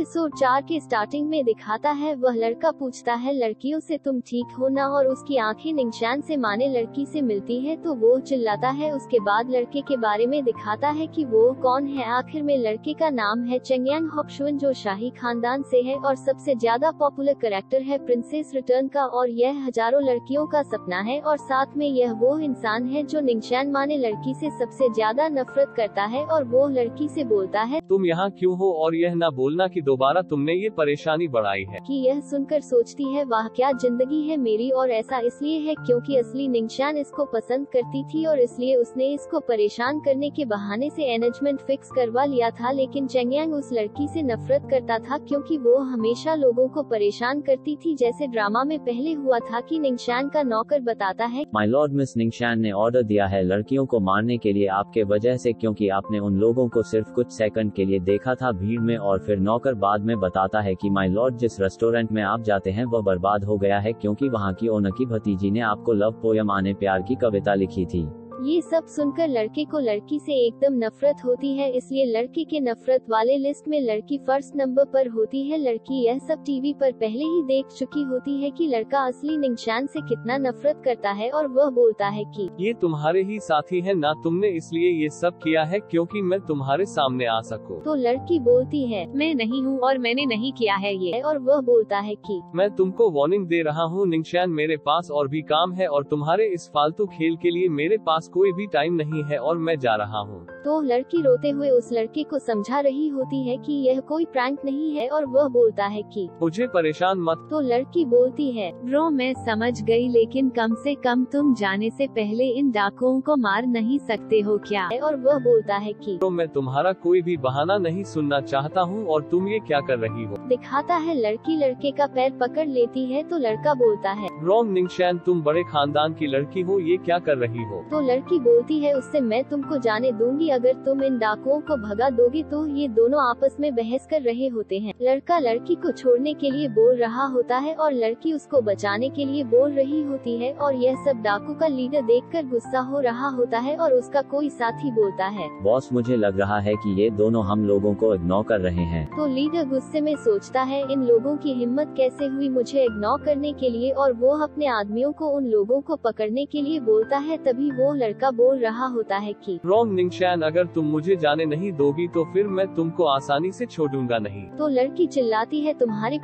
Episode 4 के starting में दिखाता है, वह लड़का पूछता है लड़कियों से तुम ठीक हो ना, और उसकी आंखें निंगशान से माने लड़की से मिलती है तो वो चिल्लाता है। उसके बाद लड़के के बारे में दिखाता है कि वो कौन है। आखिर में लड़के का नाम है चंगयांग होपशुन, जो शाही खानदान से है और सबसे ज्यादा पॉपुलर कैरेक्टर है प्रिंसेस रिटर्न का, और यह हजारों लड़कियों का सपना है। और साथ में यह वो इंसान है जो निंगशान माने लड़की से सबसे ज्यादा नफरत करता है, और वो लड़की से बोलता है तुम यहाँ क्यों हो, और यह ना बोलना कि दोबारा तुमने ये परेशानी बढ़ाई है। कि यह सुनकर सोचती है वाह क्या जिंदगी है मेरी, और ऐसा इसलिए है क्योंकि असली निंगशान इसको पसंद करती थी और इसलिए उसने इसको परेशान करने के बहाने से एंगेजमेंट फिक्स करवा लिया था। लेकिन चंगयांग उस लड़की से नफरत करता था क्योंकि वो हमेशा लोगों को परेशान करती थी, जैसे ड्रामा में पहले हुआ था कि निंगशान का नौकर बताता है माय लॉर्ड, मिस निंगशान ने ऑर्डर दिया है लड़कियों को मारने के लिए आपके वजह से, क्योंकि आपने उन लोगों को सिर्फ कुछ सेकंड के लिए देखा था भीड़ में। और फिर नौकर बाद में बताता है कि माय लॉर्ड, जिस रेस्टोरेंट में आप जाते हैं वह बर्बाद हो गया है क्योंकि वहाँ की ओनर की भतीजी ने आपको लव पोयम आने प्यार की कविता लिखी थी। ये सब सुनकर लड़के को लड़की से एकदम नफरत होती है, इसलिए लड़के के नफरत वाले लिस्ट में लड़की फर्स्ट नंबर पर होती है। लड़की यह सब टीवी पर पहले ही देख चुकी होती है कि लड़का असली निंगशान से कितना नफरत करता है, और वह बोलता है कि ये तुम्हारे ही साथी है ना, तुमने इसलिए ये सब किया है क्योंकि मैं तुम्हारे सामने आ सकूं। तो लड़की बोलती है मैं नहीं हूँ और मैंने नहीं किया है ये, और वह बोलता है कि मैं तुमको वार्निंग दे रहा हूँ निंगशान, मेरे पास और भी काम है और तुम्हारे इस फालतू खेल के लिए मेरे पास कोई भी टाइम नहीं है और मैं जा रहा हूँ। तो लड़की रोते हुए उस लड़के को समझा रही होती है कि यह कोई प्रैंक नहीं है, और वह बोलता है कि मुझे परेशान मत। तो लड़की बोलती है ब्रो मैं समझ गई, लेकिन कम से कम तुम जाने से पहले इन डाकुओं को मार नहीं सकते हो क्या? और वह बोलता है कि तो मैं तुम्हारा कोई भी बहाना नहीं सुनना चाहता हूँ और तुम ये क्या कर रही हो। दिखाता है लड़की लड़के का पैर पकड़ लेती है तो लड़का बोलता है रॉन्ग निंगशान, तुम बड़े खानदान की लड़की हो, ये क्या कर रही हो। तो लड़की बोलती है उससे मैं तुमको जाने दूंगी, अगर तुम इन डाकुओं को भगा दोगे। तो ये दोनों आपस में बहस कर रहे होते हैं। लड़का लड़की को छोड़ने के लिए बोल रहा होता है और लड़की उसको बचाने के लिए बोल रही होती है, और यह सब डाकू का लीडर देखकर गुस्सा हो रहा होता है और उसका कोई साथी बोलता है बॉस, मुझे लग रहा है कि ये दोनों हम लोगों को इग्नोर कर रहे हैं। तो लीडर गुस्से में सोचता है इन लोगों की हिम्मत कैसे हुई मुझे इग्नोर करने के लिए, और वो अपने आदमियों को उन लोगों को पकड़ने के लिए बोलता है। तभी वो लड़का बोल रहा होता है कि रॉन्ग निंगशान, अगर तुम मुझे जाने नहीं दोगी तो फिर मैं तुमको आसानी से छोड़ूंगा नहीं। तो लड़की चिल्लाती है तुम्हारे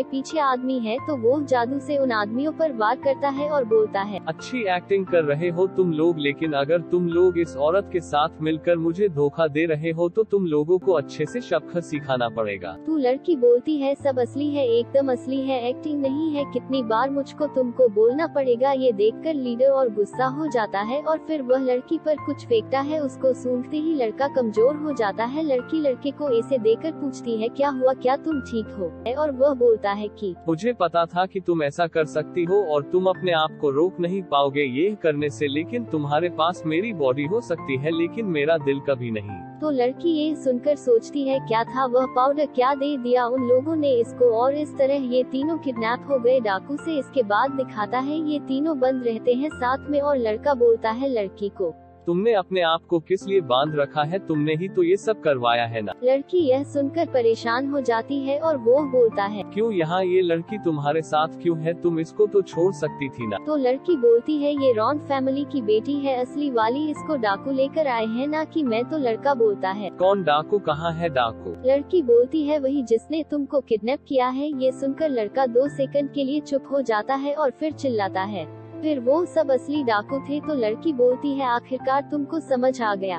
पीछे आदमी है। तो वो जादू से उन आदमियों पर वार करता है और बोलता है अच्छी एक्टिंग कर रहे हो तुम लोग, लेकिन अगर तुम लोग इस औरत के साथ मिलकर मुझे धोखा दे रहे हो तो तुम लोगों को अच्छे से सबक सिखाना पड़ेगा। तो लड़की बोलती है सब असली है, एकदम असली है, एक्टिंग नहीं है, कितनी बार मुझको तुमको बोलना पड़ेगा। ये देखकर लीडर और गुस्सा हो जाता है और फिर वह लड़की पर कुछ फेंकता है। उसको सूंघते ही लड़का कमजोर हो जाता है। लड़की लड़के को ऐसे देखकर पूछती है क्या हुआ, क्या तुम ठीक हो? और वह बोलता है कि मुझे पता था कि तुम ऐसा कर सकती हो और तुम अपने आप को रोक नहीं पाओगे ये करने से, लेकिन तुम्हारे पास मेरी बॉडी हो सकती है लेकिन मेरा दिल कभी नहीं। तो लड़की ये सुनकर सोचती है क्या था वह पाउडर, क्या दे दिया उन लोगों ने इसको, और इस तरह ये तीनों किडनैप हो गए डाकू से। इसके बाद दिखाता है ये तीनों बंद रहते हैं साथ में, और लड़का बोलता है लड़की को तुमने अपने आप को किस लिए बांध रखा है, तुमने ही तो ये सब करवाया है ना। लड़की यह सुनकर परेशान हो जाती है और वो बोलता है क्यों यहाँ ये लड़की तुम्हारे साथ क्यों है, तुम इसको तो छोड़ सकती थी ना। तो लड़की बोलती है ये रॉन फैमिली की बेटी है असली वाली, इसको डाकू लेकर आए हैं ना कि मैं। तो लड़का बोलता है कौन डाकू, कहाँ है डाकू। लड़की बोलती है वही जिसने तुमको किडनैप किया है। ये सुनकर लड़का 2 सेकंड के लिए चुप हो जाता है और फिर चिल्लाता है फिर वो सब असली डाकू थे। तो लड़की बोलती है आखिरकार तुमको समझ आ गया।